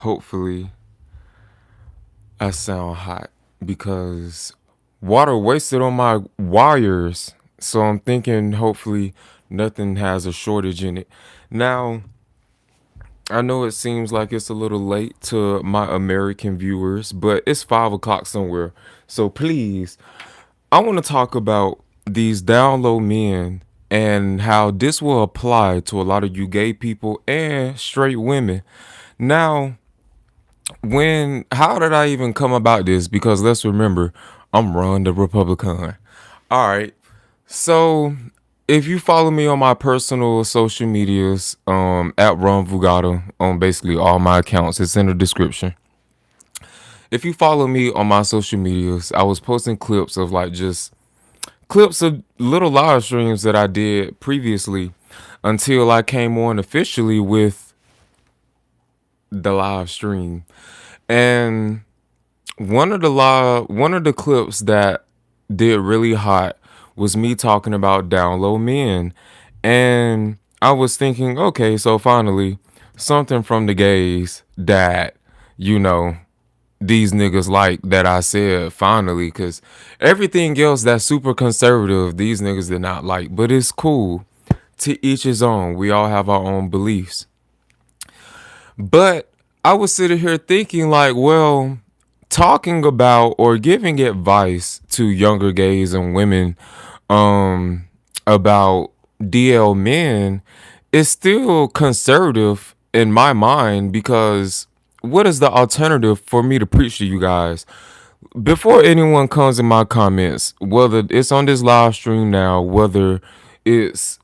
Hopefully, I sound hot because water wasted on my wires. So I'm thinking hopefully nothing has a shortage in it. Now, I know it seems like it's a little late to my American viewers, but it's 5 o'clock somewhere. So please, I want to talk about these down low men and how this will apply to a lot of you gay people and straight women. Now, how did I even come about this? Because let's remember, I'm Ron the Republican. All right. So if you follow me on my personal social medias, at Ron VUGGOTTA on basically all my accounts, it's in the description. If you follow me on my social medias, I was posting clips of like just clips of little live streams that I did previously until I came on officially with the live stream. And one of the clips that did really hot was me talking about down low men. And I was thinking, okay, so finally something from the gays that, you know, these niggas like that I said finally, because everything else that's super conservative, these niggas did not like. But it's cool. To each his own. We all have our own beliefs. But I was sitting here thinking, like, well, talking about or giving advice to younger gays and women about DL men is still conservative in my mind, because what is the alternative for me to preach to you guys? Before anyone comes in my comments, whether it's on this live stream now, whether it's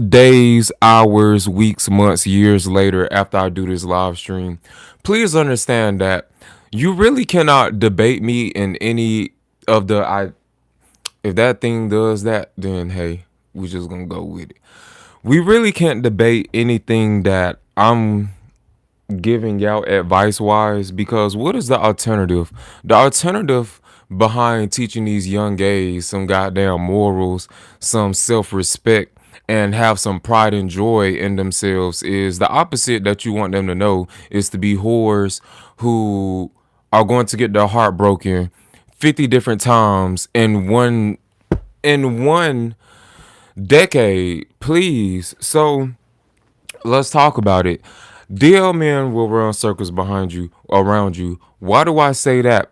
days, hours, weeks, months, years later after I do this live stream, please understand that you really cannot debate me in any of the I if that thing does that, then hey, we just gonna go with it. We really can't debate anything that I'm giving out advice wise, because what is the alternative? The alternative behind teaching these young gays some goddamn morals, some self-respect, and have some pride and joy in themselves is the opposite that you want them to know, is to be whores who are going to get their heart broken 50 different times in one decade, please. So let's talk about it. DL men will run circles behind you, around you. Why do I say that?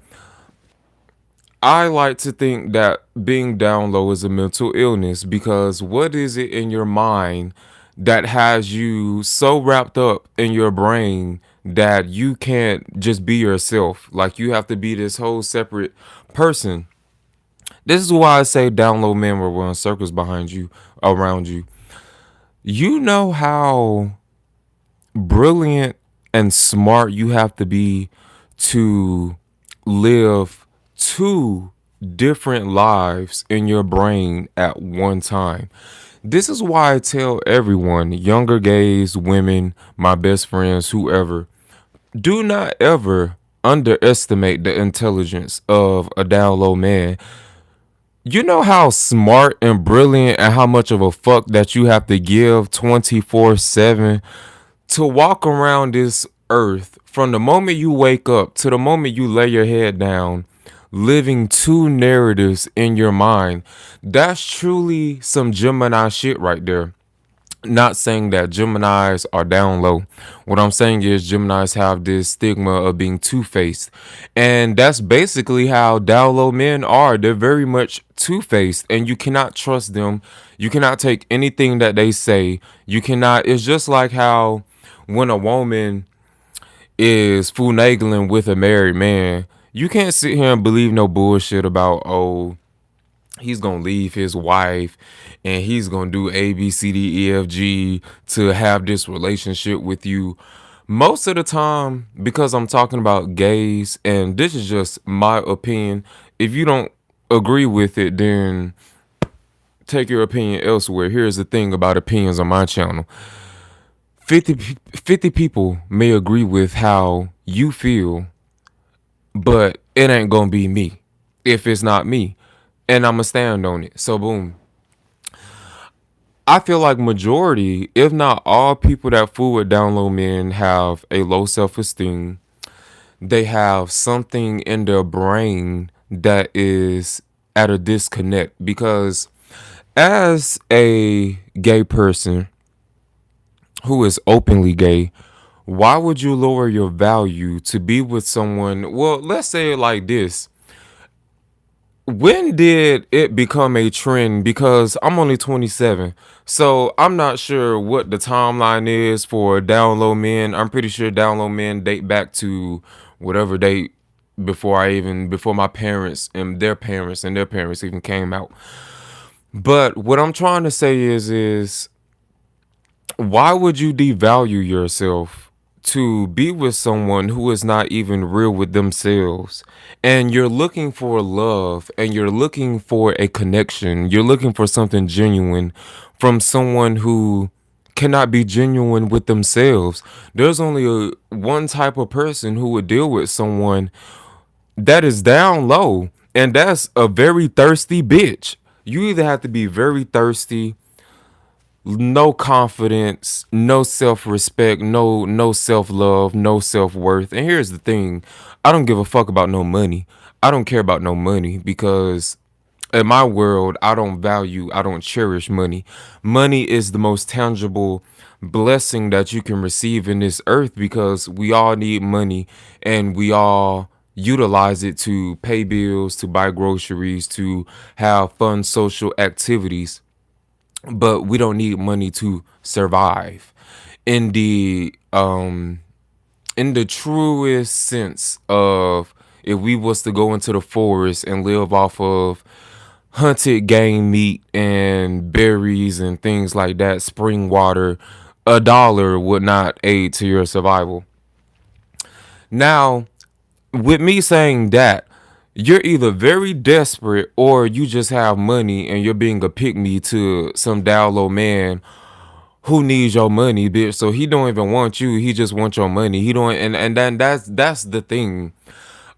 I like to think that being down low is a mental illness, because what is it in your mind that has you so wrapped up in your brain that you can't just be yourself? Like you have to be this whole separate person. This is why I say down low men will run circles behind you, around you. You know how brilliant and smart you have to be to live two different lives in your brain at one time. This is why I tell everyone, younger gays, women, my best friends, whoever, do not ever underestimate the intelligence of a down low man. You know how smart and brilliant and how much of a fuck that you have to give 24/7 to walk around this earth from the moment you wake up to the moment you lay your head down, living two narratives in your mind. That's truly some Gemini shit right there. Not saying that Geminis are down low. What I'm saying is Geminis have this stigma of being two-faced. And that's basically how down low men are. They're very much two-faced, and you cannot trust them. You cannot take anything that they say. You cannot, it's just like how when a woman is finagling with a married man, you can't sit here and believe no bullshit about, oh, he's gonna leave his wife and he's gonna do A, B, C, D, E, F, G to have this relationship with you. Most of the time, because I'm talking about gays, and this is just my opinion. If you don't agree with it, then take your opinion elsewhere. Here's the thing about opinions on my channel. 50 people may agree with how you feel, but it ain't gonna be me if it's not me. And I'ma stand on it. So boom. I feel like majority, if not all people that fool with down low men have a low self esteem. They have something in their brain that is at a disconnect because as a gay person who is openly gay, why would you lower your value to be with someone? Well, let's say it like this. When did it become a trend? Because I'm only 27, so I'm not sure what the timeline is for down low men. I'm pretty sure down low men date back to whatever date before my parents and their parents even came out. But what I'm trying to say is why would you devalue yourself to be with someone who is not even real with themselves? And you're looking for love and you're looking for a connection. You're looking for something genuine from someone who cannot be genuine with themselves. There's only one type of person who would deal with someone that is down low, and that's a very thirsty bitch. You either have to be very thirsty, no confidence, no self-respect, no self-love, no self-worth. And here's the thing. I don't give a fuck about no money. I don't care about no money because in my world, I don't cherish money. Money is the most tangible blessing that you can receive in this earth because we all need money and we all utilize it to pay bills, to buy groceries, to have fun social activities, but we don't need money to survive in the truest sense of, if we was to go into the forest and live off of hunted game meat and berries and things like that, spring water, a dollar would not aid to your survival. Now, with me saying that, you're either very desperate or you just have money and you're being a pick me to some down low man who needs your money, bitch. So he don't even want you. He just wants your money. He don't, and then that's the thing.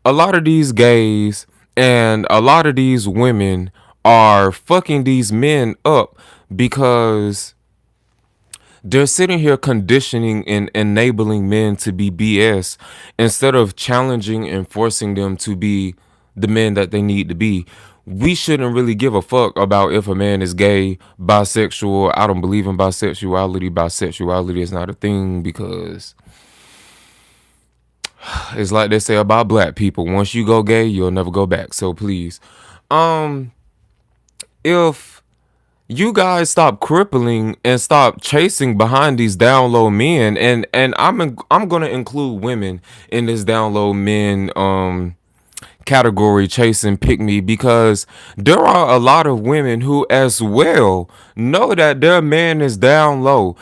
A lot of these gays and a lot of these women are fucking these men up because they're sitting here conditioning and enabling men to be BS instead of challenging and forcing them to be the men that they need to be. We shouldn't really give a fuck about if a man is gay, bisexual. I don't believe in bisexuality. Bisexuality is not a thing because it's like they say about black people. Once you go gay, you'll never go back. So please, um, if you guys stop crippling and stop chasing behind these down low men, and I'm gonna include women in this down low men category, chasing pick me, because there are a lot of women who as well know that their man is down low.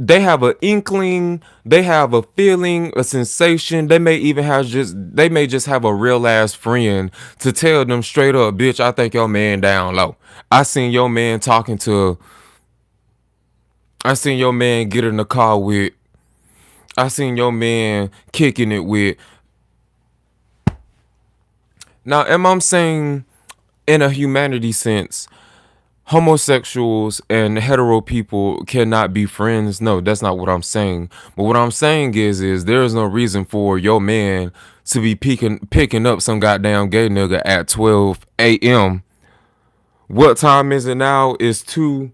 They have an inkling, they have a feeling, a sensation. They may just have a real ass friend to tell them straight up, bitch, I think your man down low. I seen your man talking to I seen your man get in the car with, I seen your man kicking it with. Now, am I saying in a humanity sense homosexuals and hetero people cannot be friends? No, that's not what I'm saying. But what I'm saying is there is no reason for your man to be picking up some goddamn gay nigga at 12 a.m. What time is it now? It's 2.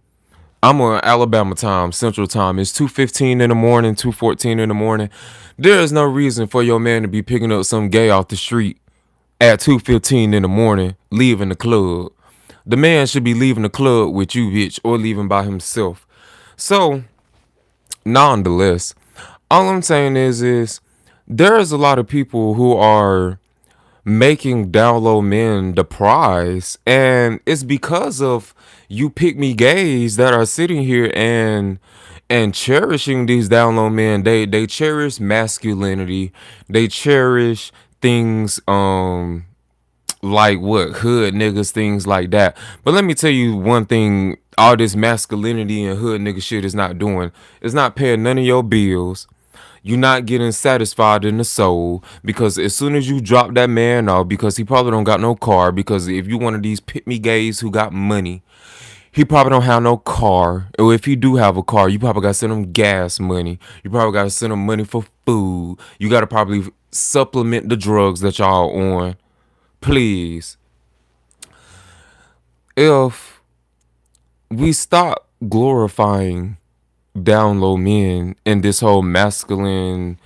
I'm on Alabama time, Central time. It's 2:15 in the morning, 2:14 in the morning. There is no reason for your man to be picking up some gay off the street at 2:15 in the morning, leaving the club. The man should be leaving the club with you, bitch, or leaving by himself. So, nonetheless, all I'm saying is there is a lot of people who are making down low men the prize, and it's because of you pick me gays that are sitting here and cherishing these down low men. They cherish masculinity. They cherish things like what hood niggas, things like that. But let me tell you one thing, all this masculinity and hood nigga shit is not doing. It's not paying none of your bills. You're not getting satisfied in the soul, because as soon as you drop that man off, because he probably don't got no car, because if you one of these pit me gays who got money, He probably don't have no car. Or if he do have a car, you probably got to send him gas money. You probably got to send him money for food. You got to probably supplement the drugs that y'all on. Please. If we stop glorifying down low men and this whole masculine,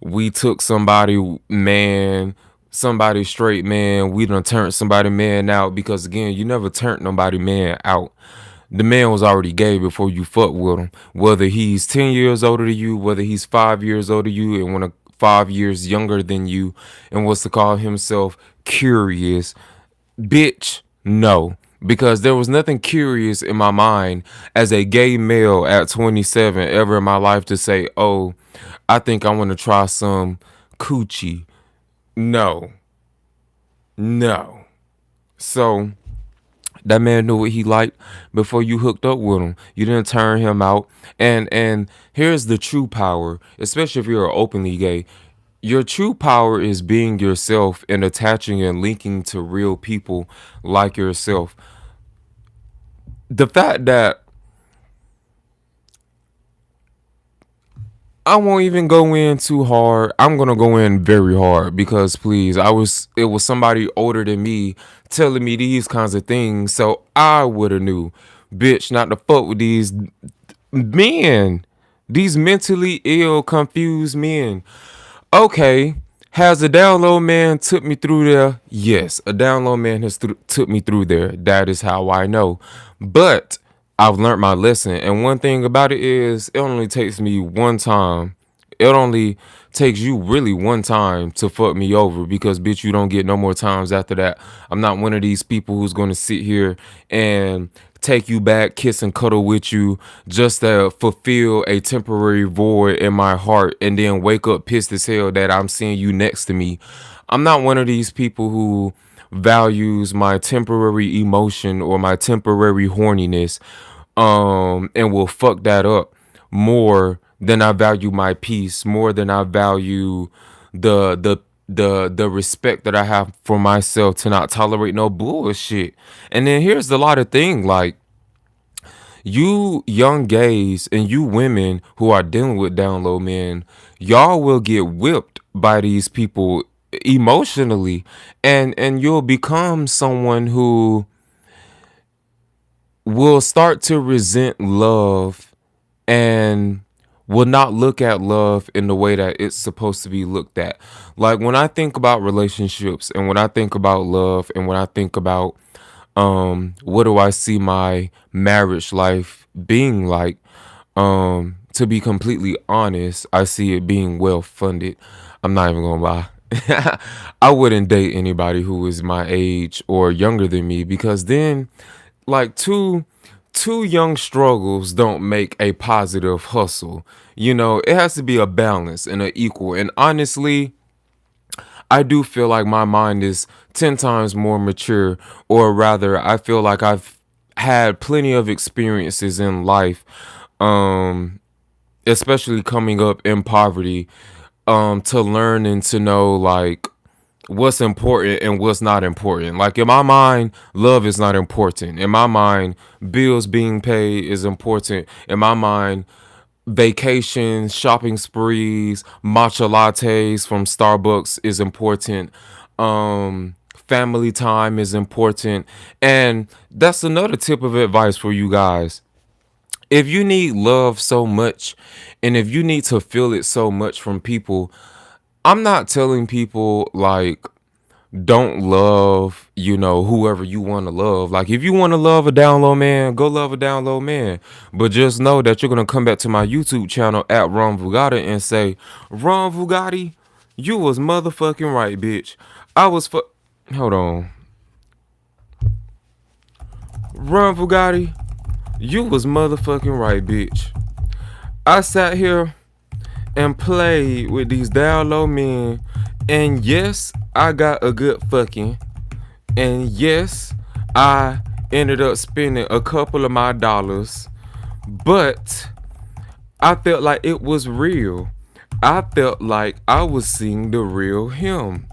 we took somebody man, somebody straight man, we done turned somebody man out, because again, you never turned nobody man out. The man was already gay before you fuck with him. Whether he's 10 years older than you, whether he's 5 years older than you, and 5 years younger than you, and wants to call himself curious, bitch, no. Because there was nothing curious in my mind as a gay male at 27 ever in my life to say, oh, I think I want to try some coochie. No. No. So that man knew what he liked before you hooked up with him. You didn't turn him out. And here's the true power, especially if you're openly gay. Your true power is being yourself and attaching and linking to real people like yourself. The fact that I won't even go in too hard. I'm gonna go in very hard because please, it was somebody older than me telling me these kinds of things, so I would have knew, bitch, not to fuck with these men, these mentally ill, confused men. Okay, has a down low man took me through there? Yes, a down low man has took me through there. That is how I know. But I've learned my lesson. And one thing about it is, it only takes me one time. It only takes you really one time to fuck me over, because bitch, you don't get no more times after that. I'm not one of these people who's going to sit here and take you back, kiss and cuddle with you just to fulfill a temporary void in my heart, and then wake up pissed as hell that I'm seeing you next to me. I'm not one of these people who values my temporary emotion or my temporary horniness, and will fuck that up more than I value my peace, more than I value the respect that I have for myself to not tolerate no bullshit. And then here's the lot of thing, like, you young gays and you women who are dealing with down low men, y'all will get whipped by these people emotionally, and you'll become someone who will start to resent love and will not look at love in the way that it's supposed to be looked at. Like, when I think about relationships and when I think about love and when I think about what do I see my marriage life being like, to be completely honest, I see it being well funded. I'm not even gonna lie. I wouldn't date anybody who is my age or younger than me, because then, like, two young struggles don't make a positive hustle. You know, it has to be a balance and an equal. And honestly, I do feel like my mind is 10 times more mature, or rather, I feel like I've had plenty of experiences in life, um, especially coming up in poverty, to learn and to know, like, what's important and what's not important. Like, in my mind, love is not important. In my mind, bills being paid is important. In my mind, vacations, shopping sprees, matcha lattes from Starbucks is important. Family time is important. And that's another tip of advice for you guys. If you need love so much, and if you need to feel it so much from people, I'm not telling people, like, don't love, whoever you want to love. Like, if you want to love a down low man, go love a down low man. But just know that you're going to come back to my YouTube channel at Ron VUGGOTTA and say, Ron Vugotti, you was motherfucking right, bitch. Hold on. Ron Vugotti, you was motherfucking right, bitch. I sat here and played with these down low men, and yes, I got a good fucking, and yes, I ended up spending a couple of my dollars, but I felt like it was real. I felt like I was seeing the real him.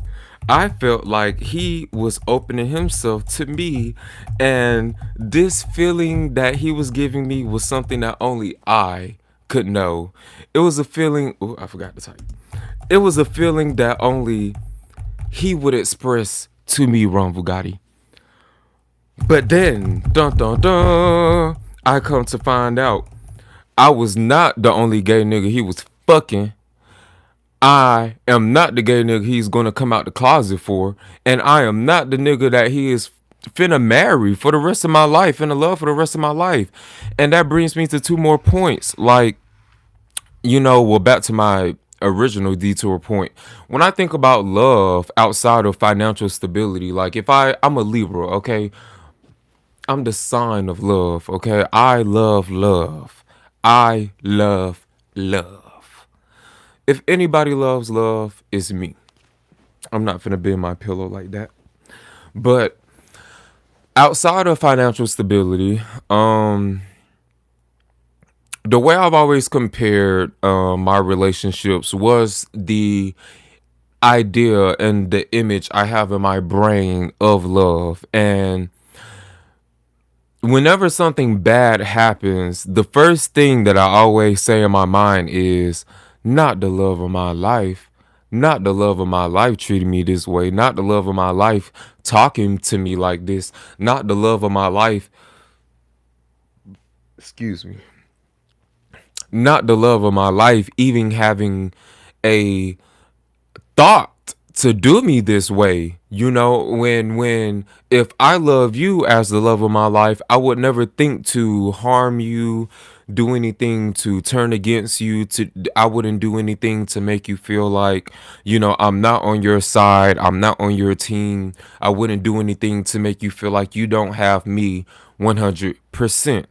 I felt like he was opening himself to me, and this feeling that he was giving me was something that only I could know. It was a feeling, oh, I forgot to type. It was a feeling that only he would express to me, Ron Bugatti. But then, dun dun dun, I come to find out I was not the only gay nigga he was fucking. I am not the gay nigga he's gonna come out the closet for, and I am not the nigga that he is finna marry for the rest of my life and love for the rest of my life. And that brings me to two more points. Like, well, back to my original detour point. When I think about love outside of financial stability, like if I'm a Libra, okay, I'm the sign of love, okay? I love love. I love love. If anybody loves love, it's me. I'm not finna bend my pillow like that. But outside of financial stability, the way I've always compared my relationships was the idea and the image I have in my brain of love. And whenever something bad happens, the first thing that I always say in my mind is not the love of my life, not the love of my life treating me this way, not the love of my life talking to me like this, not the love of my life, excuse me, not the love of my life even having a thought to do me this way. When if I love you as the love of my life, I would never think to harm you, do anything to turn against you. I wouldn't do anything to make you feel like, I'm not on your side, I'm not on your team. I wouldn't do anything to make you feel like you don't have me 100%.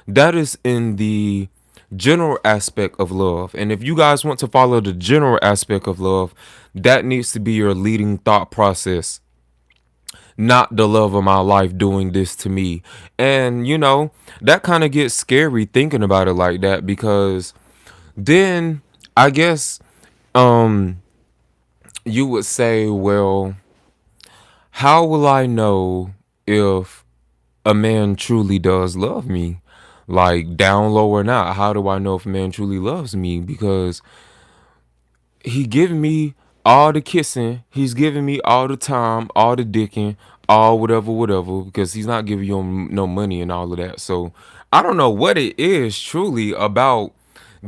That is in the general aspect of love. And if you guys want to follow the general aspect of love, that needs to be your leading thought process. Not the love of my life doing this to me. And that kind of gets scary thinking about it like that, because then I guess you would say, well, how will I know if a man truly does love me? Like, down low or not, how do I know if a man truly loves me? Because he giving me all the kissing, he's giving me all the time, all the dicking, all whatever, because he's not giving you no money and all of that. So I don't know what it is truly about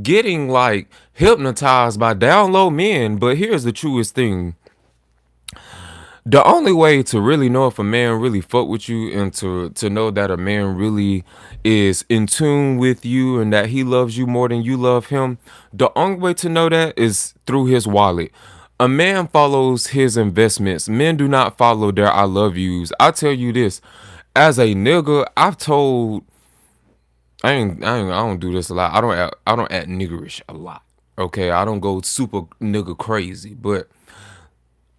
getting like hypnotized by down low men. But here's the truest thing. The only way to really know if a man really fuck with you, and to know that a man really is in tune with you and that he loves you more than you love him, the only way to know that is through his wallet. A man follows his investments. Men do not follow their I love yous. I tell you this, as a nigga, I've told, I don't do this a lot. I don't act niggerish a lot. Okay, I don't go super nigga crazy, but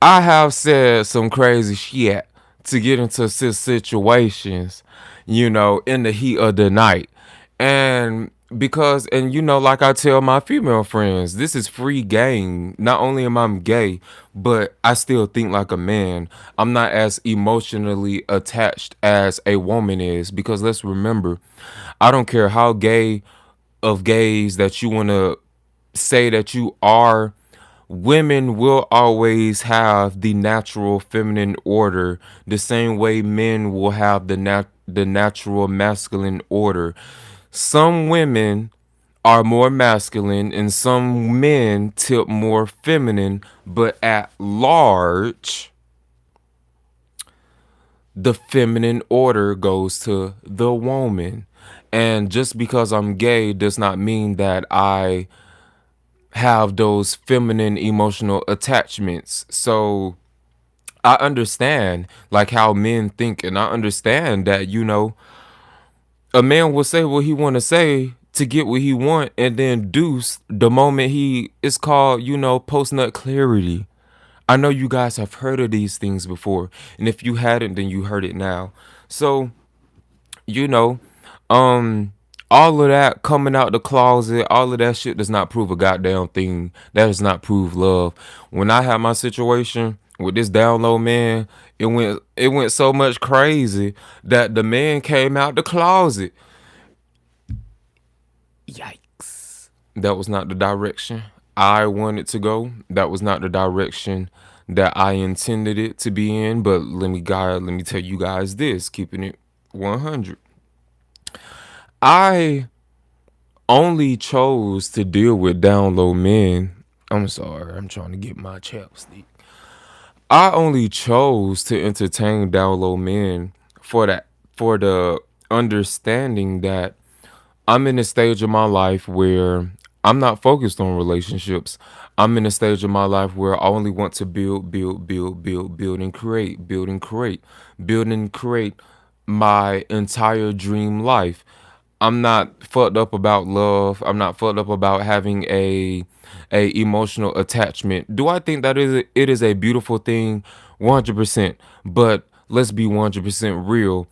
I have said some crazy shit to get into situations, in the heat of the night. And like I tell my female friends, this is free game. Not only am I gay, but I still think like a man. I'm not as emotionally attached as a woman is, because let's remember, I don't care how gay of gays that you want to say that you are, women will always have the natural feminine order the same way men will have the natural masculine order. Some women are more masculine and some men tip more feminine, but at large the feminine order goes to the woman. And just because I'm gay does not mean that I have those feminine emotional attachments. So I understand like how men think, and I understand that a man will say what he want to say to get what he want, and then deuce the moment he is called post nut clarity. I know you guys have heard of these things before, and if you hadn't, then you heard it now. So you know, um, all of that coming out the closet, all of that shit does not prove a goddamn thing. That does not prove love. When I had my situation with this down low man, it went so much crazy that the man came out the closet. Yikes. That was not the direction I wanted to go. That was not the direction that I intended it to be in. But let me tell you guys this, keeping it 100. I only chose to deal with down low men. I'm sorry, I'm trying to get my chapstick. I only chose to entertain down low men for that for the understanding that I'm in a stage of my life where I'm not focused on relationships. I'm in a stage of my life where I only want to build and create, build and create my entire dream life. I'm not fucked up about love. I'm not fucked up about having a emotional attachment. Do I think that it is a beautiful thing? 100%. But let's be 100% real.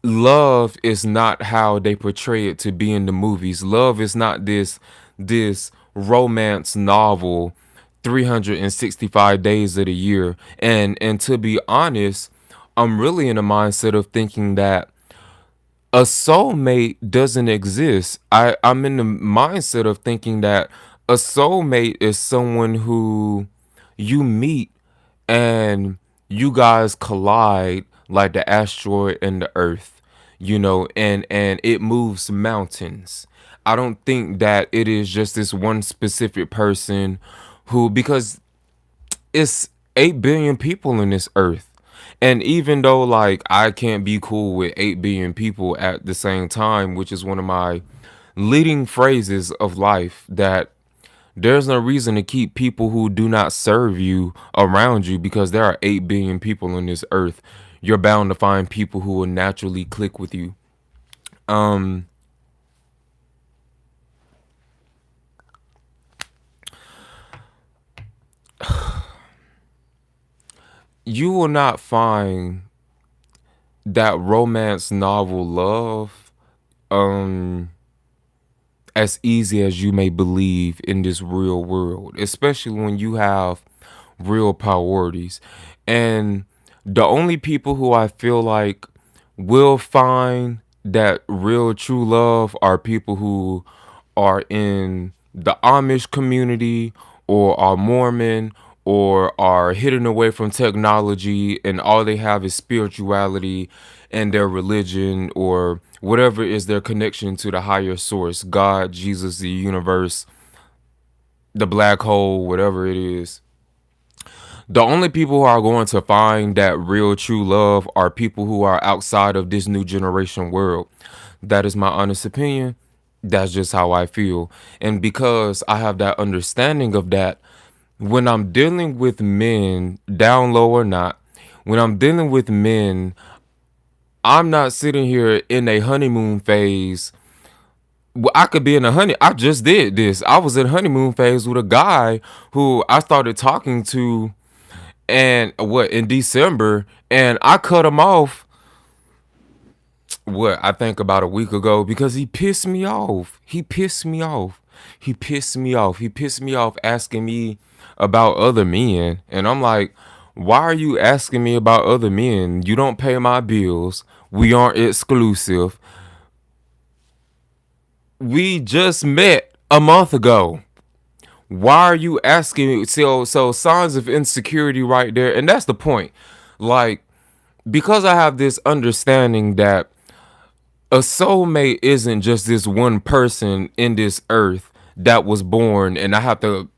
Love is not how they portray it to be in the movies. Love is not this romance novel 365 days of the year. And to be honest, I'm really in a mindset of thinking that a soulmate doesn't exist. I'm in the mindset of thinking that a soulmate is someone who you meet and you guys collide like the asteroid and the earth, and it moves mountains. I don't think that it is just this one specific person who, because it's 8 billion people in this earth. And even though like I can't be cool with 8 billion people at the same time, which is one of my leading phrases of life, that there's no reason to keep people who do not serve you around you, because there are 8 billion people on this earth. You're bound to find people who will naturally click with you. Um you will not find that romance novel love um as easy as you may believe in this real world, especially when you have real priorities. And the only people who I feel like will find that real true love are people who are in the Amish community, or are Mormon, or are hidden away from technology and all they have is spirituality and their religion, or whatever is their connection to the higher source, God, Jesus, the universe, the black hole, whatever it is. The only people who are going to find that real true love are people who are outside of this new generation world. That is my honest opinion. That's just how I feel. And because I have that understanding of that, when I'm dealing with men, down low or not, when I'm dealing with men, I'm not sitting here in a honeymoon phase. Well, I could be in a honey. I just did this. I was in honeymoon phase with a guy who I started talking to, and what, in December, and I cut him off. What, I think about a week ago, because he pissed me off. He pissed me off. He pissed me off. He pissed me off asking me about other men, and I'm like, why are you asking me about other men? You don't pay my bills. We aren't exclusive. We just met a month ago. Why are you asking me? So signs of insecurity right there, and that's the point. Like, because I have this understanding that a soulmate isn't just this one person in this earth that was born, and I have to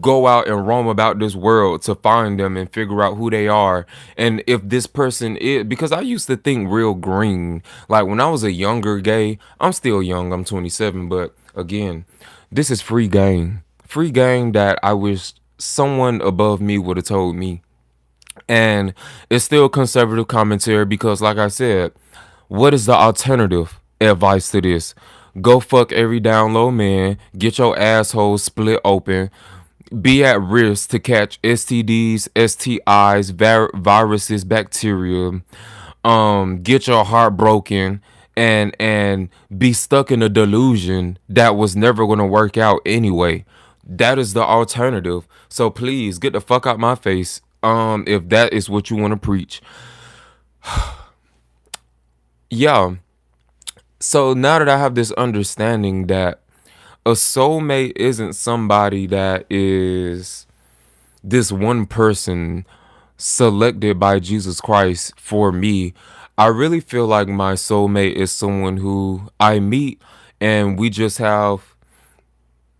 go out and roam about this world to find them and figure out who they are. And if this person is, because I used to think real green, like when I was a younger gay. I'm still young, I'm 27, but again, this is free game that I wish someone above me would have told me. And it's still conservative commentary, because like I said, what is the alternative advice to this? Go fuck every down low man, get your asshole split open, be at risk to catch STDs, STIs, viruses, bacteria, get your heart broken, and be stuck in a delusion that was never going to work out anyway. That is the alternative. So please get the fuck out my face. if that is what you want to preach. Yeah. So now that I have this understanding that a soulmate isn't somebody that is this one person selected by Jesus Christ for me, I really feel like my soulmate is someone who I meet and we just have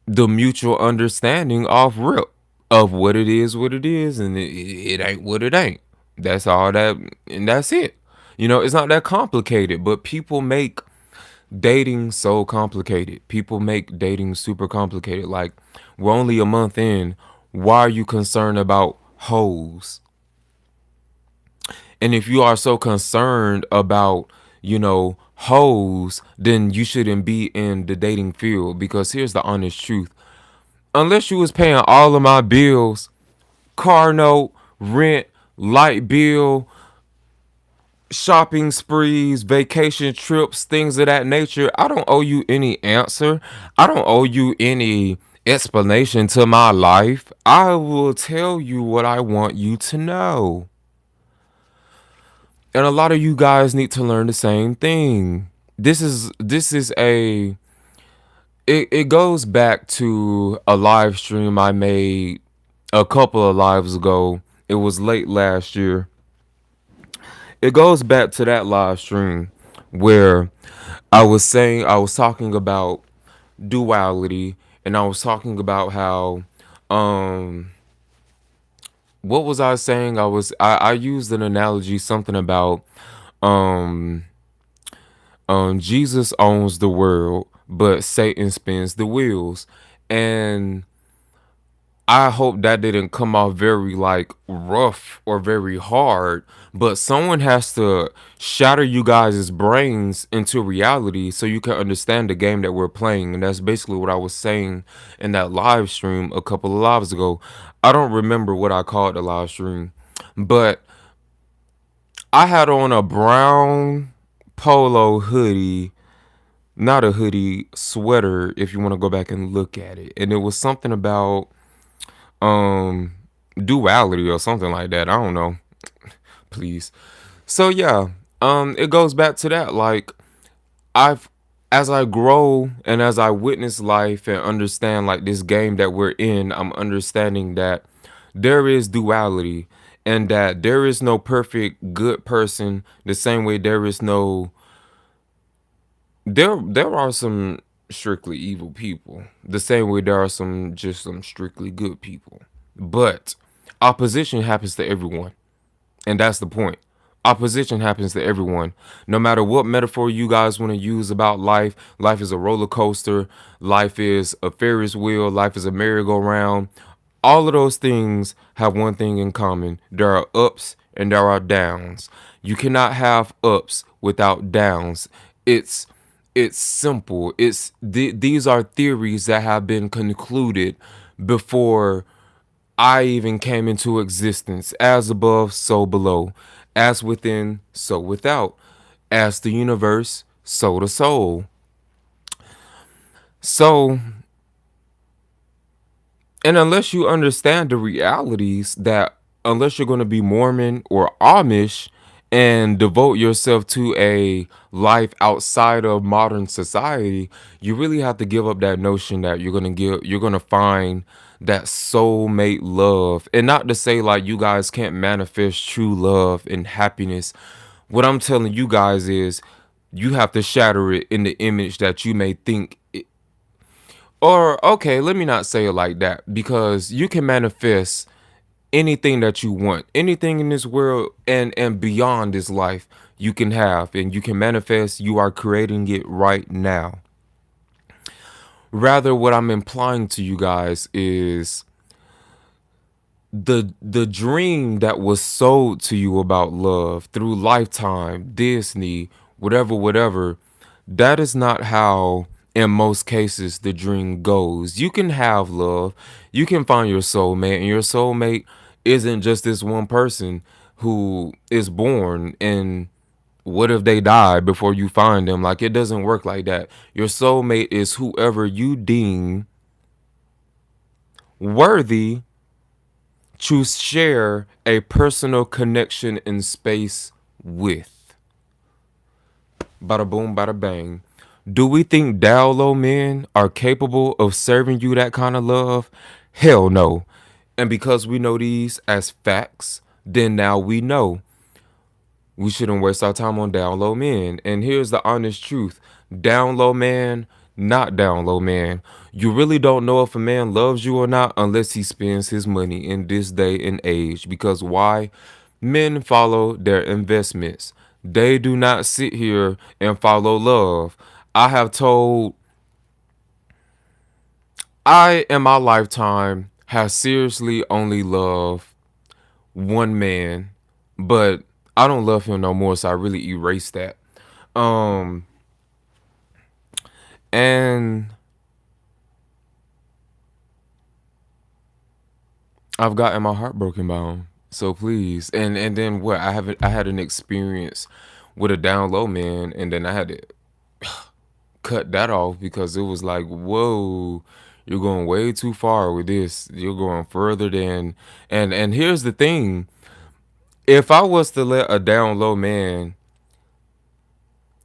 the mutual understanding off rip of what it is, and it ain't what it ain't. That's all that, and that's it. You know, it's not that complicated, but people make dating so complicated. People make dating super complicated. Like, we're only a month in. Why are you concerned about hoes? And if you are so concerned about, hoes, then you shouldn't be in the dating field, because here's the honest truth. Unless you was paying all of my bills, car note, rent, light bill, shopping sprees, vacation trips, things of that nature, I don't owe you any answer. I don't owe you any explanation to my life. I will tell you what I want you to know. And a lot of you guys need to learn the same thing. This is it goes back to a live stream I made a couple of lives ago. It was late last year. It goes back to that live stream where I was talking about duality, and I was talking about how um what was I saying? I used an analogy, something about um Jesus owns the world, but Satan spins the wheels. And I hope that didn't come off very like rough or very hard, but someone has to shatter you guys' brains into reality so you can understand the game that we're playing. And that's basically what I was saying in that live stream a couple of lives ago. I don't remember what I called the live stream, but I had on a brown polo hoodie, not a hoodie, sweater, if you want to go back and look at it. And it was something about um duality or something like that. I don't know. Please. So yeah, it goes back to that. Like, I've as I grow and as I witness life and understand like this game that we're in, I'm understanding that there is duality, and that there is no perfect good person, the same way there are some strictly evil people, the same way there are some strictly good people. But opposition happens to everyone. And that's the point. Opposition happens to everyone. No matter what metaphor you guys want to use about life, life is a roller coaster, life is a Ferris wheel, life is a merry-go-round. All of those things have one thing in common. There are ups and there are downs. You cannot have ups without downs. It's it's simple. These are theories that have been concluded before I even came into existence. As above, so below. As within, so without. As the universe, so the soul. So, and unless you understand the realities that, unless you're going to be Mormon or Amish and devote yourself to a life outside of modern society, you really have to give up that notion that you're going to find that soulmate love. And not to say like you guys can't manifest true love and happiness. What I'm telling you guys is you have to shatter it in the image that you may think or okay, let me not say it like that, because you can manifest anything that you want, anything in this world and beyond this life you can have, and you can manifest. You are creating it right now. Rather, what I'm implying to you guys is the dream that was sold to you about love through Lifetime, Disney, whatever, that is not how in most cases the dream goes. You can have love, you can find your soulmate, and your soulmate isn't just this one person who is born and what if they die before you find them? Like, it doesn't work like that. Your soulmate is whoever you deem worthy to share a personal connection in space with. Bada boom, bada bang. Do we think down low men are capable of serving you that kind of love? Hell no. And because we know these as facts, then now we know we shouldn't waste our time on down low men. And here's the honest truth: down low man, not down low man. You really don't know if a man loves you or not unless he spends his money in this day and age. Because why? Men follow their investments. They do not sit here and follow love. I have told, I in my lifetime have seriously only loved one man, but I don't love him no more, so I really erased that. Um, and I've gotten my heart broken by him. So please, and then what? I had an experience with a down low man, and then I had to cut that off because it was like, whoa, you're going way too far with this. You're going further than, and here's the thing: if I was to let a down low man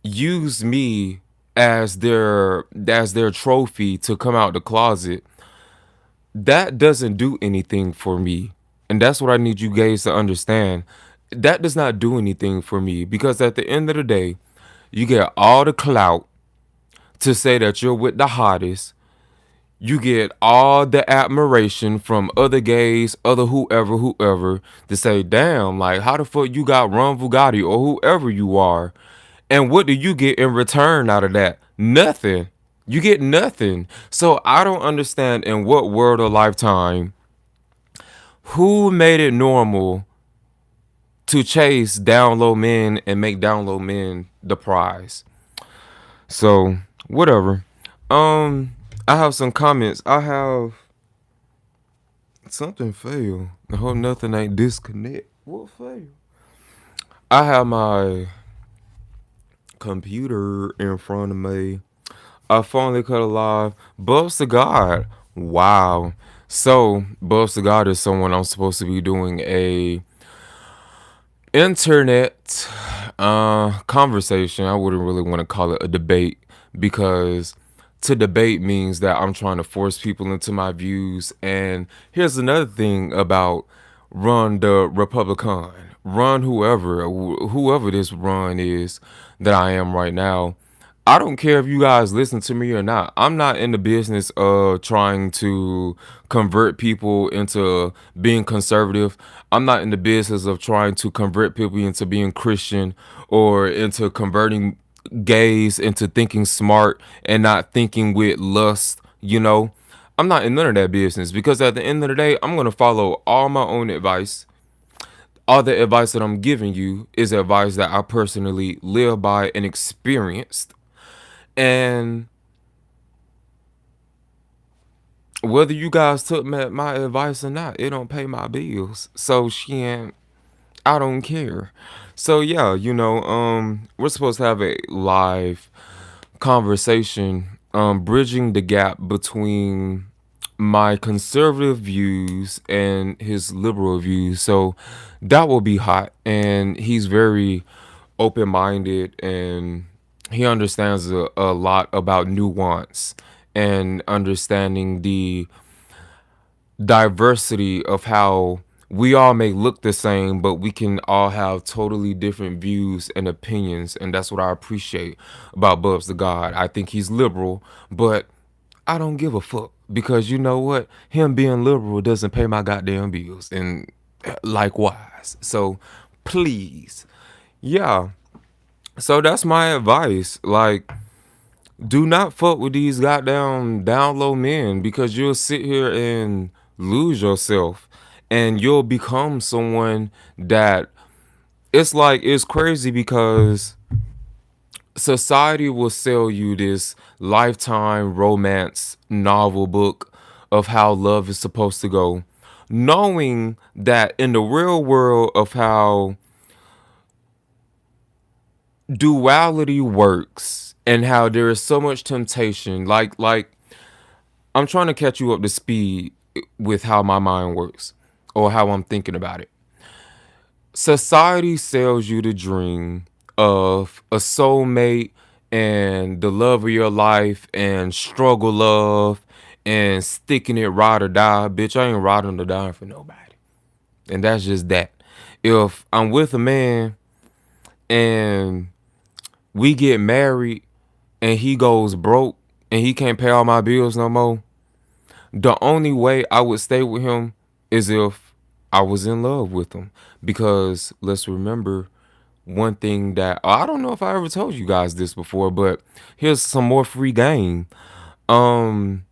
use me as their trophy to come out the closet, that doesn't do anything for me. And that's what I need you guys to understand. That does not do anything for me because at the end of the day, you get all the clout to say that you're with the hottest. You get all the admiration from other gays, other whoever, to say, damn, like, how the fuck you got Ron VUGGOTTA or whoever you are? And what do you get in return out of that? Nothing. You get nothing. So I don't understand in what world or lifetime who made it normal to chase down low men and make down low men the prize. So whatever. I have some comments. I have something fail. I hope nothing ain't disconnect. What fail? I have my computer in front of me. I finally cut a live. Bubs to God. Wow. So Bubs to God is someone I'm supposed to be doing a internet conversation. I wouldn't really want to call it a debate because to debate means that I'm trying to force people into my views. And here's another thing about run the Republican, run whoever this run is that I am right now. I don't care if you guys listen to me or not. I'm not in the business of trying to convert people into being conservative. I'm not in the business of trying to convert people into being Christian or into converting gays into thinking smart and not thinking with lust. I'm not in none of that business because at the end of the day, I'm going to follow all my own advice. All the advice that I'm giving you is advice that I personally live by and experienced. And whether you guys took my advice or not, it don't pay my bills. So I don't care. So yeah, we're supposed to have a live conversation, bridging the gap between my conservative views and his liberal views. So that will be hot. And he's very open minded and he understands a lot about nuance and understanding the diversity of how we all may look the same, but we can all have totally different views and opinions. And that's what I appreciate about Bubs the God. I think he's liberal, but I don't give a fuck because you know what? Him being liberal doesn't pay my goddamn bills. And likewise. So please, yeah. So that's my advice. Like, do not fuck with these goddamn down low men because you'll sit here and lose yourself and you'll become someone that it's crazy because society will sell you this lifetime romance novel book of how love is supposed to go, knowing that in the real world of how duality works and how there is so much temptation, like I'm trying to catch you up to speed with how my mind works. or how I'm thinking about it. Society sells you the dream of a soulmate and the love of your life and struggle love and sticking it ride or die. Bitch, I ain't riding or dying for nobody. And that's just that. If I'm with a man and we get married and he goes broke and he can't pay all my bills no more, the only way I would stay with him is if I was in love with him. Because let's remember one thing that I don't know if I ever told you guys this before, but here's some more free game. Um,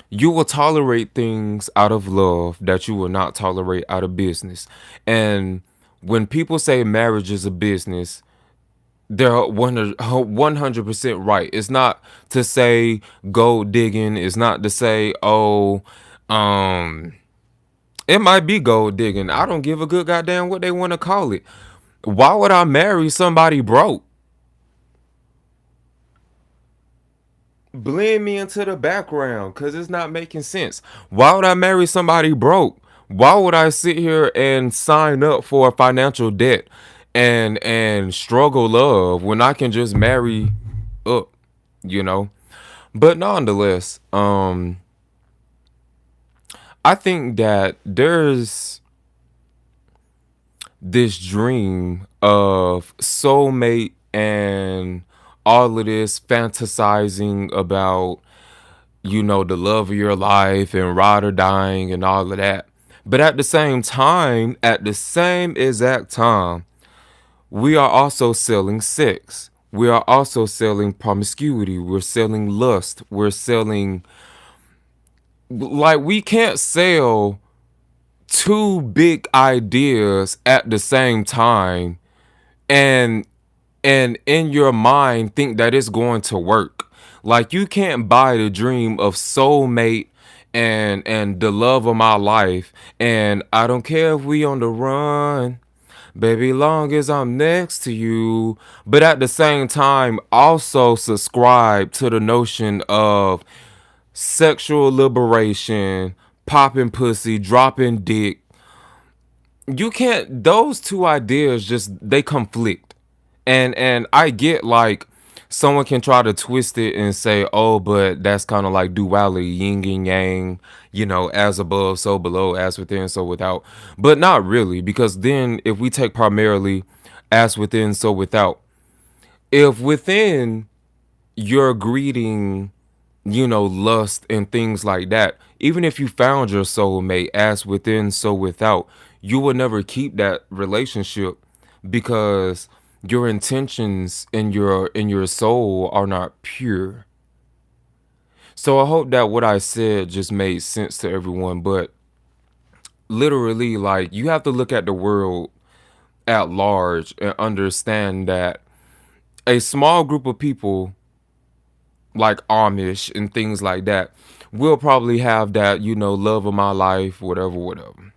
you will tolerate things out of love that you will not tolerate out of business. And when people say marriage is a business, they're 100% right. It's not to say gold digging. It's not to say, oh, um, it might be gold digging. I don't give a good goddamn what they want to call it. Why would I marry somebody broke? Blend me into the background because it's not making sense. Why would I marry somebody broke? Why would I sit here and sign up for a financial debt and struggle love when I can just marry up, you know? But nonetheless, I think that there's this dream of soulmate and all of this fantasizing about, the love of your life and ride or dying and all of that. But at the same time, at the same exact time, we are also selling sex. We are also selling promiscuity. We're selling lust. We're selling, like, we can't sell two big ideas at the same time and in your mind think that it's going to work. Like, you can't buy the dream of soulmate and the love of my life, and I don't care if we on the run, baby, long as I'm next to you, but at the same time also subscribe to the notion of sexual liberation, popping pussy, dropping dick. You can't, those two ideas just, they conflict. And I get, like, someone can try to twist it and say, oh, but that's kind of like duality, yin and yang, as above so below, as within so without. But not really, because then if we take primarily as within so without, if within you're greeting, lust and things like that, even if you found your soulmate as within, so without, you will never keep that relationship because your intentions in your soul are not pure. So I hope that what I said just made sense to everyone, but literally, like, you have to look at the world at large and understand that a small group of people like Amish and things like that will probably have that, love of my life, whatever, whatever.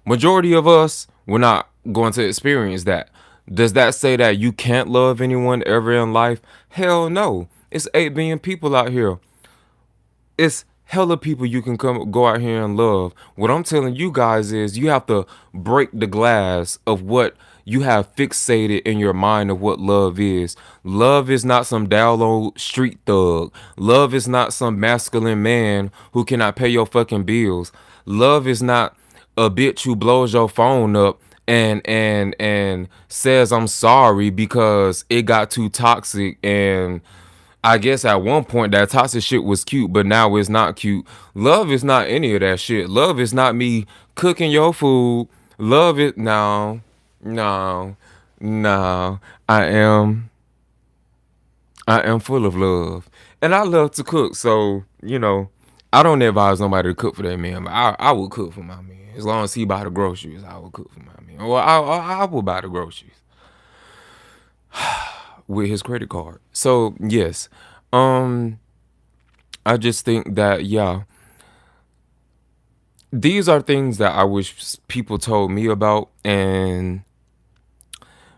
Majority of us, we're not going to experience that. Does that say that you can't love anyone ever in life? Hell no. It's 8 billion people out here. It's hella people you can go out here and love. What I'm telling you guys is you have to break the glass of what you have fixated in your mind of what love is. Love is not some down low street thug. Love is not some masculine man who cannot pay your fucking bills. Love is not a bitch who blows your phone up and says I'm sorry because it got too toxic. And I guess at one point that toxic shit was cute, but now it's not cute. Love is not any of that shit. Love is not me cooking your food. Love it, no, no, no. I am full of love, and I love to cook. So I don't advise nobody to cook for their man, but I will cook for my man as long as he buy the groceries. I will cook for my man, or I will buy the groceries with his credit card. So yes, um, I just think that, yeah, these are things that I wish people told me about. And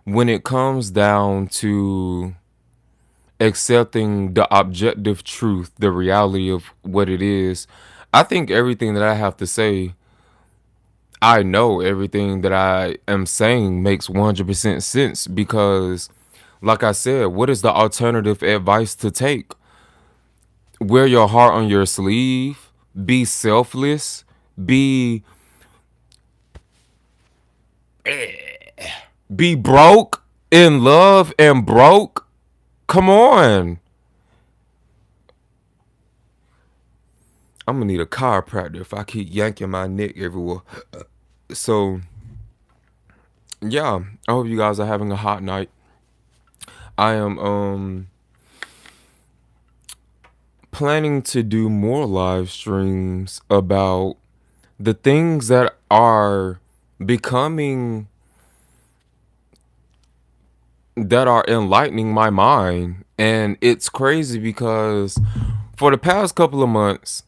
when it comes down to accepting the objective truth, the reality of what it is, I think everything that I have to say I know everything that I am saying makes 100% sense because, like I said, what is the alternative advice to take? Wear your heart on your sleeve, be selfless, be be broke in love and broke. Come on. I'm gonna need a chiropractor if I keep yanking my neck everywhere. So yeah, I hope you guys are having a hot night. I am planning to do more live streams about the things that are becoming that are enlightening my mind. And it's crazy because for the past couple of months,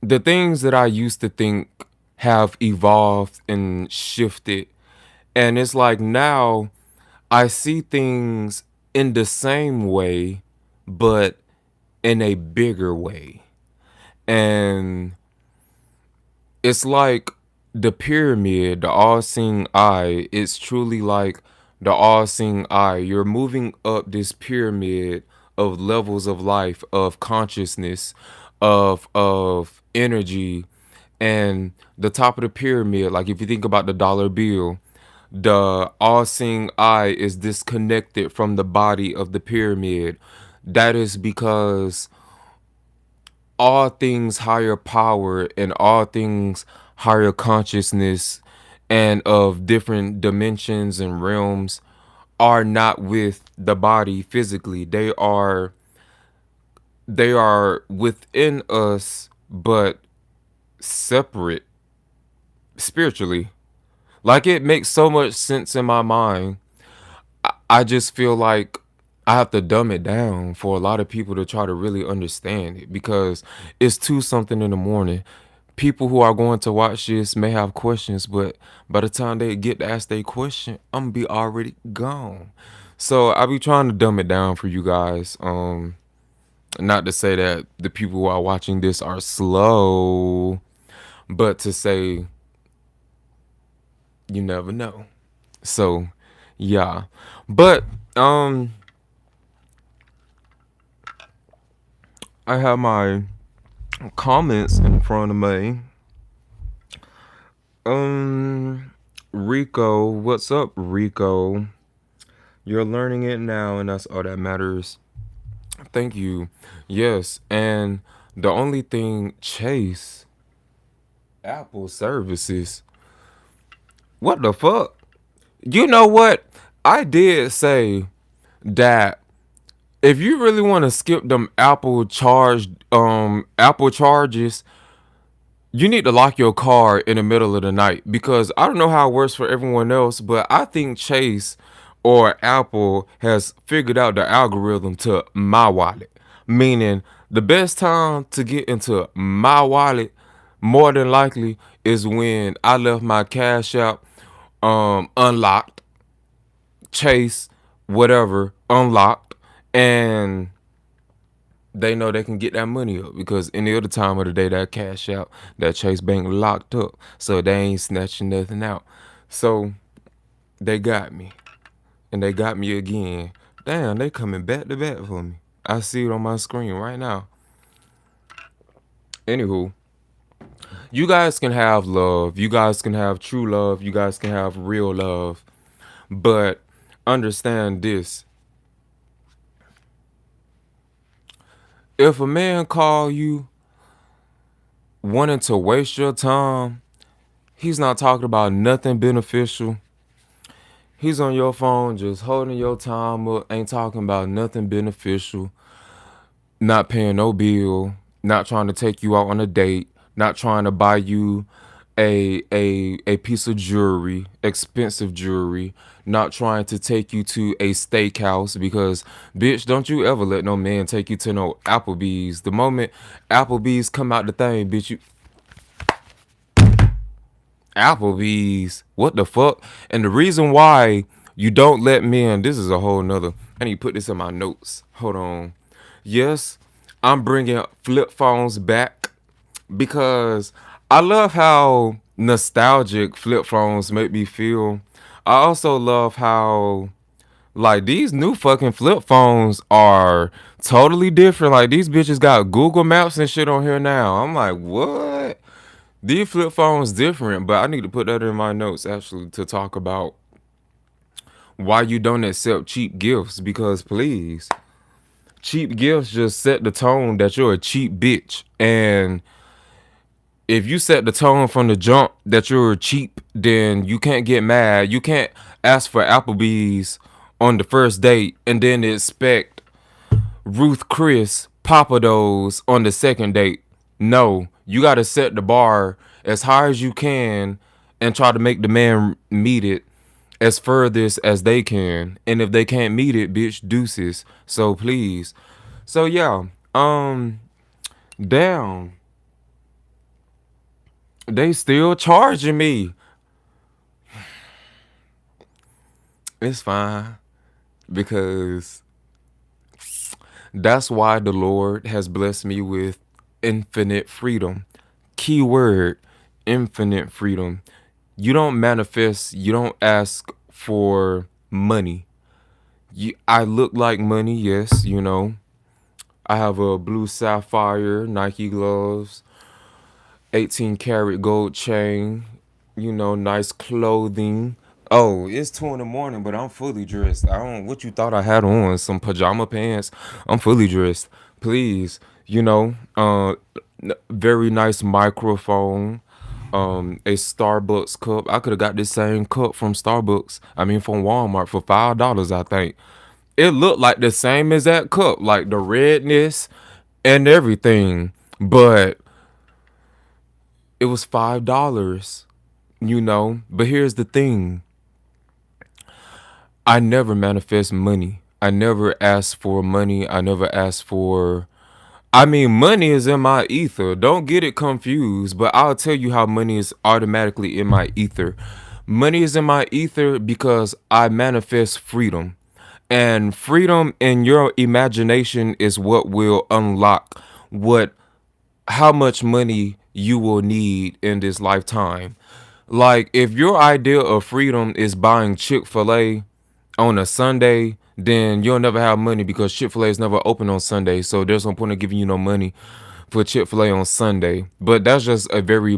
the things that I used to think have evolved and shifted. And it's like now I see things in the same way, but in a bigger way. And it's like the pyramid, the all seeing eye. It's truly like the all seeing eye. You're moving up this pyramid of levels of life, of consciousness, of energy. And the top of the pyramid, like if you think about the dollar bill, the all seeing eye is disconnected from the body of the pyramid. That is because all things higher power and all things higher consciousness and of different dimensions and realms are not with the body physically. They are within us but separate spiritually. Like it makes so much sense in my mind. I just feel like I have to dumb it down for a lot of people to try to really understand it because it's 2 something in the morning. People who are going to watch this may have questions, but by the time they get to ask their question, I'm gonna be already gone. So I be trying to dumb it down for you guys. Not to say that the people who are watching this are slow, but to say you never know. So yeah. But I have my comments in front of me. Rico, what's up, Rico? You're learning it now, and that's all that matters. Thank you. Yes, and the only thing, Chase, Apple services. What the fuck? You know what? I did say that if you really want to skip them Apple charges, you need to lock your car in the middle of the night because I don't know how it works for everyone else, but I think Chase or Apple has figured out the algorithm to my wallet. Meaning the best time to get into my wallet more than likely is when I left my Cash App unlocked, Chase, whatever, unlocked, and they know they can get that money up because any other time of the day that Cash out, that Chase Bank locked up, so they ain't snatching nothing out. So they got me, and they got me again. Damn, they coming back to back for me. I see it on my screen right now. Anywho, you guys can have love. You guys can have true love. You guys can have real love. But understand this. If a man call you wanting to waste your time, he's not talking about nothing beneficial. He's on your phone just holding your time up, ain't talking about nothing beneficial, not paying no bill, not trying to take you out on a date, not trying to buy you a piece of jewelry, expensive jewelry, not trying to take you to a steakhouse because bitch, don't you ever let no man take you to no Applebee's. The moment Applebee's come out the thing, bitch, you Applebee's. What the fuck? And the reason why you don't let men, this is a whole nother. I need to put this in my notes. Hold on. Yes, I'm bringing flip phones back because I love how nostalgic flip phones make me feel. I also love how like these new fucking flip phones are totally different. Like these bitches got Google Maps and shit on here now. I'm like, what? These flip phones different, but I need to put that in my notes actually to talk about why you don't accept cheap gifts because please, cheap gifts just set the tone that you're a cheap bitch. And if you set the tone from the jump that you're cheap, then you can't get mad. You can't ask for Applebee's on the first date and then expect Ruth Chris Papados on the second date. No, you got to set the bar as high as you can and try to make the man meet it as furthest as they can. And if they can't meet it, bitch, deuces. So please. So yeah, damn. They still charging me. It's fine because that's why the Lord has blessed me with infinite freedom. Keyword, infinite freedom. You don't manifest, you don't ask for money. I look like money, yes, you know. I have a blue sapphire, Nike gloves, 18 karat gold chain, you know, nice clothing. Oh, it's 2 in the morning, but I'm fully dressed. I don't what you thought I had on, some pajama pants. I'm fully dressed. Please, you know, very nice microphone. A Starbucks cup. I could have got this same cup from Starbucks. I mean from Walmart for $5, I think. It looked like the same as that cup, like the redness and everything. But it was $5, you know. But here's the thing. I never manifest money. I never ask for money. I never ask for I mean, money is in my ether. Don't get it confused, but I'll tell you how money is automatically in my ether. Money is in my ether because I manifest freedom. And freedom in your imagination is what will unlock what how much money you will need in this lifetime. Like if your idea of freedom is buying Chick-fil-A on a Sunday, then you'll never have money because Chick-fil-A is never open on Sunday. So there's no point in giving you no money for Chick-fil-A on Sunday. But that's just a very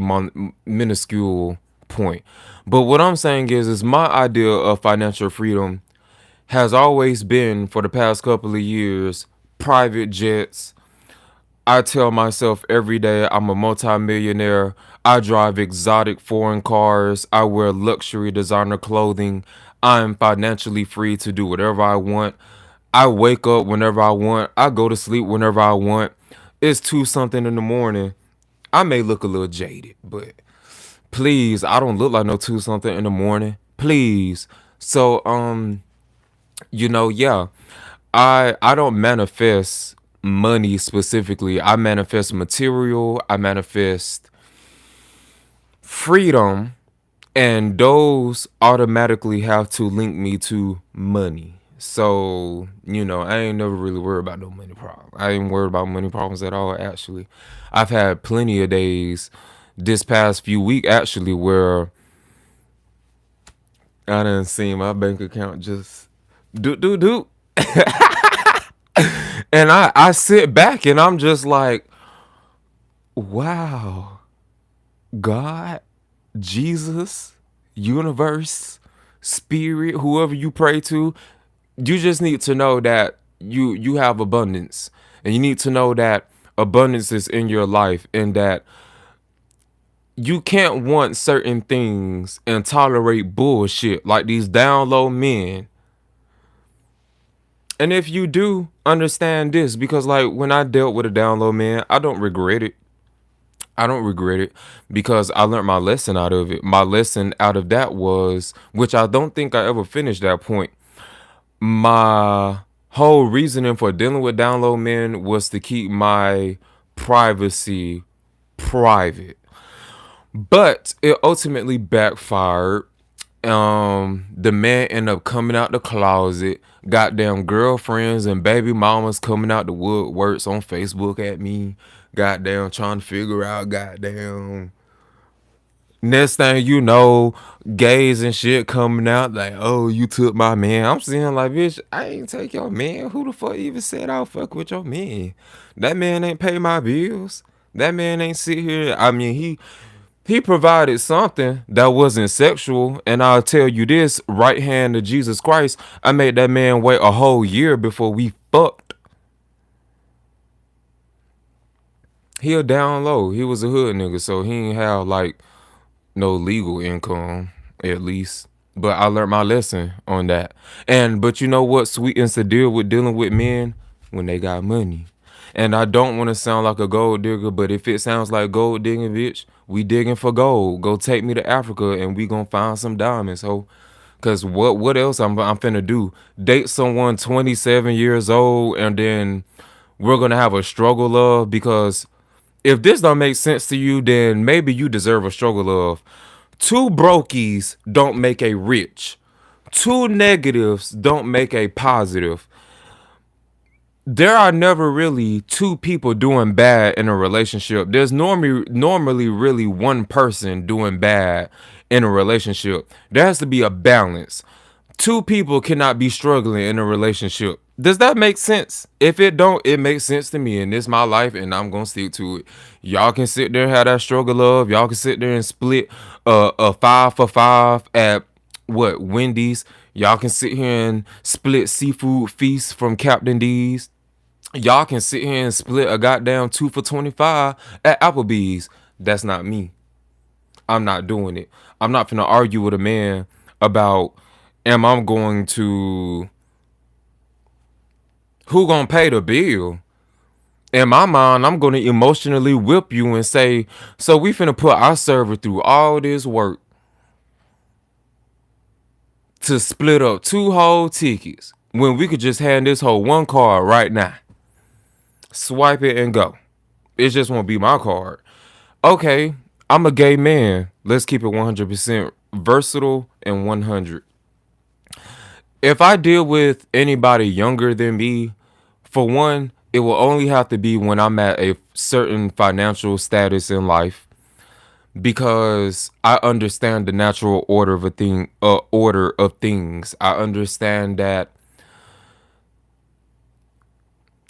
minuscule point. But what I'm saying is my idea of financial freedom has always been for the past couple of years private jets. I tell myself every day I'm a multimillionaire. I drive exotic foreign cars. I wear luxury designer clothing. I'm financially free to do whatever I want. I wake up whenever I want. I go to sleep whenever I want. It's 2 something in the morning. I may look a little jaded, but please, I don't look like no 2 something in the morning. Please. So, you know, yeah. I don't manifest money specifically. I manifest material, I manifest freedom, and those automatically have to link me to money. So, you know, I ain't never really worried about no money problem. I ain't worried about money problems at all, actually. I've had plenty of days this past few week actually where I done seen my bank account just do. And I sit back and I'm just like, wow, God, Jesus, universe, spirit, whoever you pray to, you just need to know that you have abundance. And you need to know that abundance is in your life and that you can't want certain things and tolerate bullshit like these down low men. And if you do, understand this because like when I dealt with a down low man, I don't regret it. I don't regret it because I learned my lesson out of it. My lesson out of that was, which I don't think I ever finished that point. My whole reasoning for dealing with down low men was to keep my privacy private. But it ultimately backfired. The man ended up coming out the closet. Goddamn girlfriends and baby mamas coming out the woodworks on Facebook at me. Goddamn trying to figure out goddamn Next thing you know, gays and shit coming out like, oh, you took my man. I'm saying like, bitch, I ain't take your man. Who the fuck even said I'll fuck with your man? That man ain't pay my bills. That man ain't sit here. I mean, he provided something that wasn't sexual, and I'll tell you this: right hand of Jesus Christ, I made that man wait a whole year before we fucked. He a down low. He was a hood nigga, so he ain't have like no legal income, at least. But I learned my lesson on that. And but you know what sweetens the deal with dealing with men? When they got money. And I don't want to sound like a gold digger, but if it sounds like gold digging, bitch, we digging for gold. Go take me to Africa and we gonna find some diamonds, ho. Cause what else I'm finna do? Date someone 27 years old and then we're gonna have a struggle of, because if this don't make sense to you, then maybe you deserve a struggle of. Two brokies don't make a rich. Two negatives don't make a positive. There are never really two people doing bad in a relationship. There's normally really one person doing bad in a relationship. There has to be a balance. Two people cannot be struggling in a relationship. Does that make sense? If it don't, it makes sense to me, and it's my life, and I'm gonna stick to it. Y'all can sit there and have that struggle of. Y'all can sit there and split a 5 for 5 at what Wendy's. Y'all can sit here and split seafood feast from Captain D's. Y'all can sit here and split a goddamn 2 for 25 at Applebee's. That's not me. I'm not doing it. I'm not finna argue with a man about am I going to who gonna pay the bill. In my mind, I'm gonna emotionally whip you and say, so we finna put our server through all this work to split up 2 whole tickets when we could just hand this whole one card right now. Swipe it and go. It just won't be my card. Okay, I'm a gay man. Let's keep it 100% versatile and 100. If I deal with anybody younger than me, for one, it will only have to be when I'm at a certain financial status in life, because I understand the natural order of a thing, order of things. I understand that,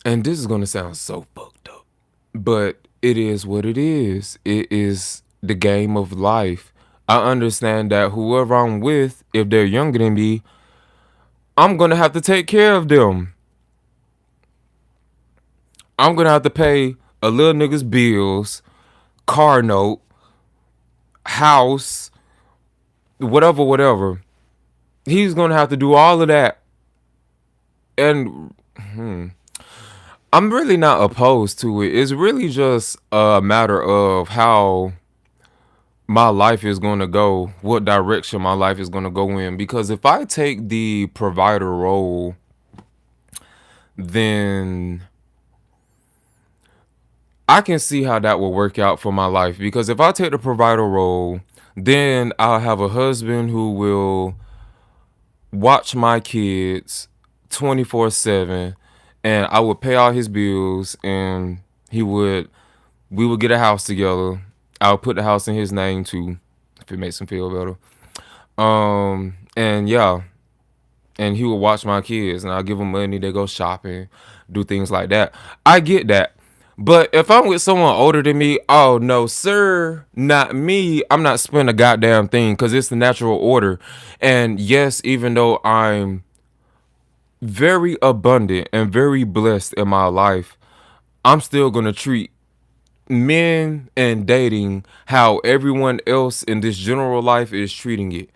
and this is gonna sound so fucked up, but it is what it is. It is the game of life. I understand that whoever I'm with, if they're younger than me, I'm gonna have to take care of them. I'm gonna have to pay a little nigga's bills, car note, house, whatever, whatever. He's gonna have to do all of that. And I'm really not opposed to it. It's really just a matter of how my life is gonna go, what direction my life is gonna go in. Because if I take the provider role, then I can see how that will work out for my life. Because if I take the provider role, then I'll have a husband who will watch my kids 24/7, and I would pay all his bills, and we would get a house together. I'll put the house in his name too, if it makes him feel better. And yeah, and he will watch my kids, and I'll give them money. They go shopping, do things like that. I get that. But if I'm with someone older than me, oh no, sir, not me. I'm not spending a goddamn thing, because it's the natural order. And yes, even though I'm very abundant and very blessed in my life, I'm still going to treat men and dating how everyone else in this general life is treating it.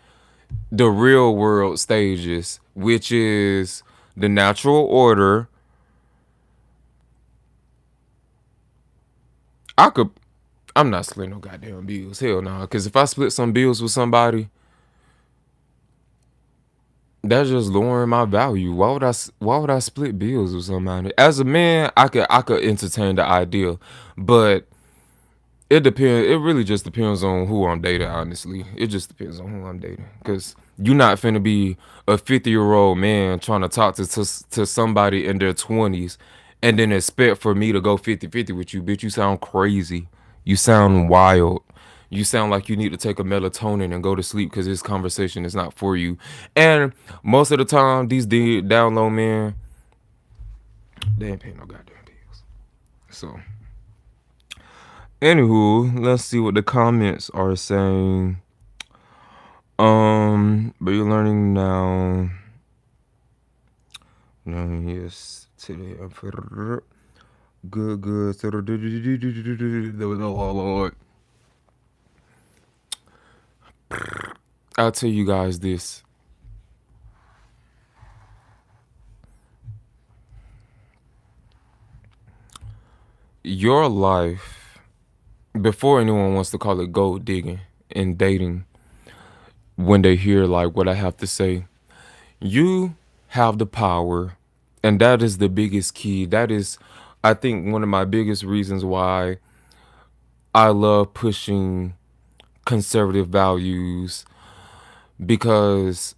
The real world stages, which is the natural order. I could, I'm not splitting no goddamn bills. Hell no. Because if I split some bills with somebody, that's just lowering my value. Why would I split bills with somebody? As a man, I could entertain the idea, but it depends. It really just depends on who I'm dating. Honestly, it just depends on who I'm dating. Cause you're not finna be a 50-year-old man trying to talk to somebody in their 20s, and then expect for me to go 50-50 with you, bitch. You sound crazy. You sound wild. you sound like you need to take a melatonin and go to sleep because this conversation is not for you. And most of the time, these down low men, they ain't paying no goddamn bills. So, anywho, let's see what the comments are saying. But you're learning now. Yes, today. Good, good. Lord. I'll tell you guys this. Your life, before anyone wants to call it gold digging and dating, when they hear like what I have to say, you have the power, and that is the biggest key. That is, I think, one of my biggest reasons why I love pushing conservative values, because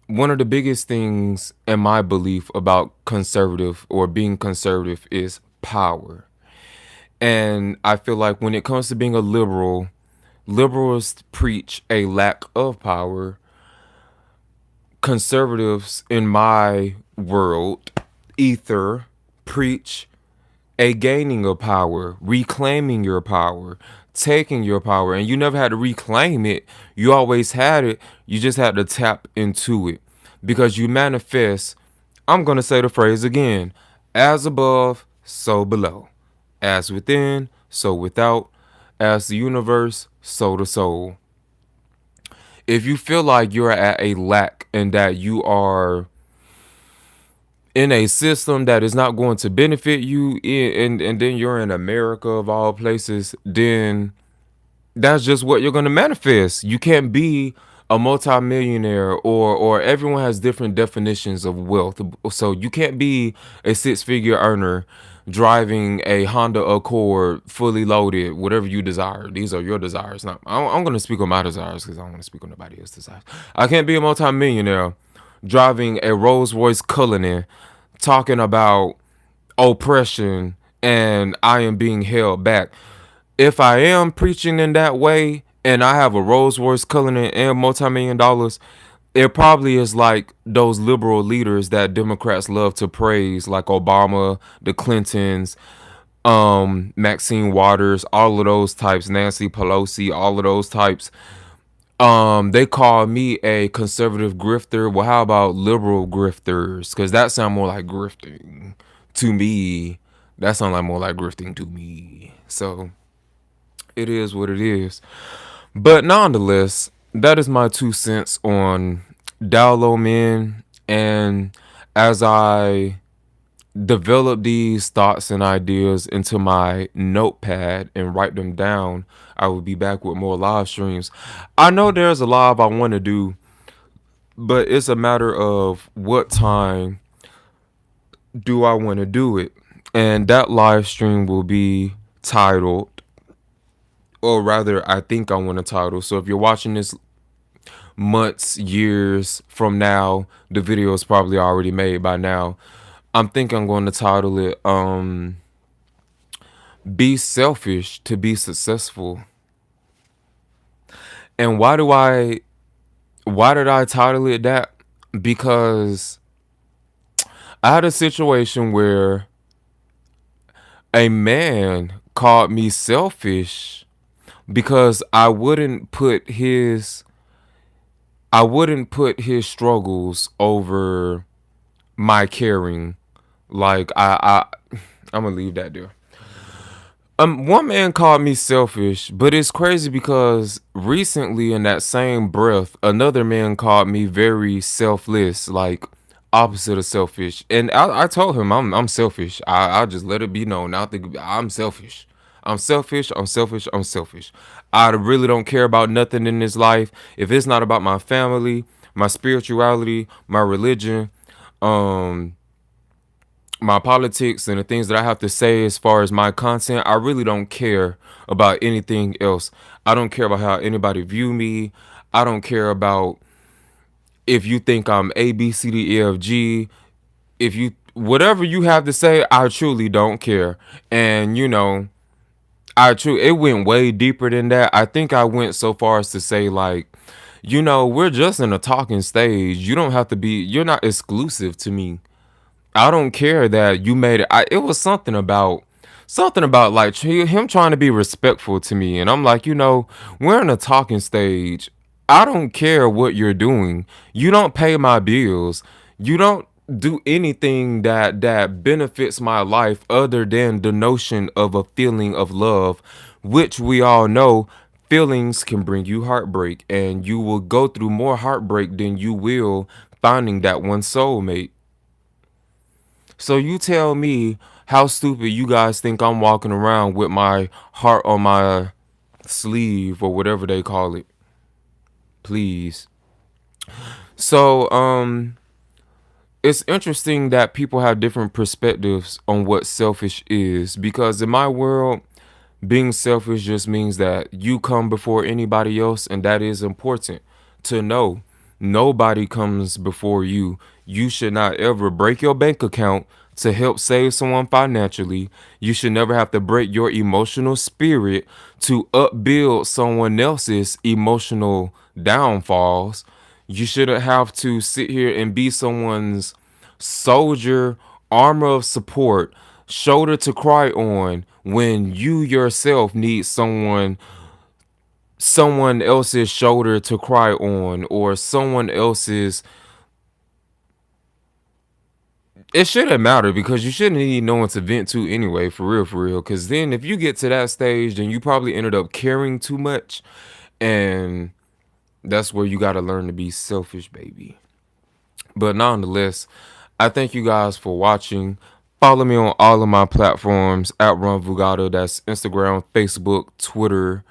one of the biggest things in my belief about conservative or being conservative is power. And I feel like when it comes to being a liberal, liberals preach a lack of power. Conservatives in my world, ether, preach a gaining of power, reclaiming your power, taking your power. And you never had to reclaim it. You always had it. You just had to tap into it. Because you manifest, I'm going to say the phrase again, as above, so below. As within, so without. As the universe, so the soul. If you feel like you're at a lack and that you are in a system that is not going to benefit you, and then you're in America of all places, then that's just what you're going to manifest. You can't be a multimillionaire, or everyone has different definitions of wealth. So you can't be a six-figure earner driving a Honda Accord fully loaded, whatever you desire. These are your desires. Now, I'm going to speak on my desires because I don't want to speak on nobody else's desires. I can't be a multimillionaire driving a Rolls Royce Cullinan talking about oppression and I am being held back. If I am preaching in that way and I have a Rolls Royce Cullinan and multi-million dollars, it probably is like those liberal leaders that Democrats love to praise, like Obama, the Clintons, Maxine Waters, all of those types, Nancy Pelosi, all of those types. They call me a conservative grifter. Well, how about liberal grifters? Because that sounds more like grifting to me. That sounds like more like grifting to me. So it is what it is. But nonetheless, that is my 2 cents on Download Men. And as I develop these thoughts and ideas into my notepad and write them down, I will be back with more live streams. I know there's a live I want to do, but it's a matter of what time do I want to do it. And that live stream will be titled, or rather, I think I want to title. So if you're watching this months, years from now, the video is probably already made by now. I'm thinking I'm going to title it Be Selfish to Be Successful. And why did I title it that? Because I had a situation where a man called me selfish because I wouldn't put his struggles over my caring. Like I'm gonna leave that there. One man called me selfish, but it's crazy because recently in that same breath, another man called me very selfless, like opposite of selfish. And I told him I'm selfish. I just let it be known. I think I'm selfish. I'm selfish. I'm selfish. I'm selfish. I really don't care about nothing in this life. If it's not about my family, my spirituality, my religion, my politics, and the things that I have to say as far as my content, I really don't care about anything else. I don't care about how anybody view me. I don't care about if you think I'm A, B, C, D, E, F, G. If you, whatever you have to say, I truly don't care. And, I true. It went way deeper than that. I think I went so far as to say like, we're just in a talking stage. You don't have to be. You're not exclusive to me. I don't care that you made it. It was something about like him trying to be respectful to me, and I'm like, we're in a talking stage. I don't care what you're doing. You don't pay my bills. You don't do anything that benefits my life other than the notion of a feeling of love, which we all know feelings can bring you heartbreak, and you will go through more heartbreak than you will finding that one soulmate. So you tell me how stupid you guys think I'm walking around with my heart on my sleeve or whatever they call it. Please. So it's interesting that people have different perspectives on what selfish is, because in my world being selfish just means that you come before anybody else, and that is important to know. Nobody comes before you. You should not ever break your bank account to help save someone financially. You should never have to break your emotional spirit to upbuild someone else's emotional downfalls. You shouldn't have to sit here and be someone's soldier, armor of support, shoulder to cry on when you yourself need someone else's shoulder to cry on, or someone else's. It shouldn't matter, because you shouldn't need no one to vent to anyway, for real, because then if you get to that stage, then you probably ended up caring too much, and that's where you got to learn to be selfish, baby. But nonetheless, I thank you guys for watching. Follow me on all of my platforms at Run VUGGOTTA. That's Instagram, Facebook, Twitter,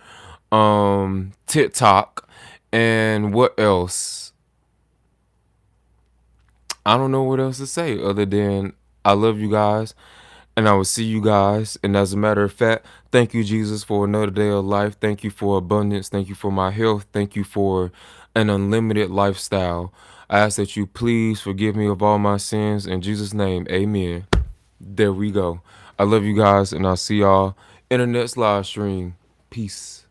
TikTok, and what else? I don't know what else to say other than I love you guys, and I will see you guys. And as a matter of fact, thank you, Jesus, for another day of life. Thank you for abundance. Thank you for my health. Thank you for an unlimited lifestyle. I ask that you please forgive me of all my sins. In Jesus' name, amen. There we go. I love you guys, and I'll see y'all in the next live stream. Peace.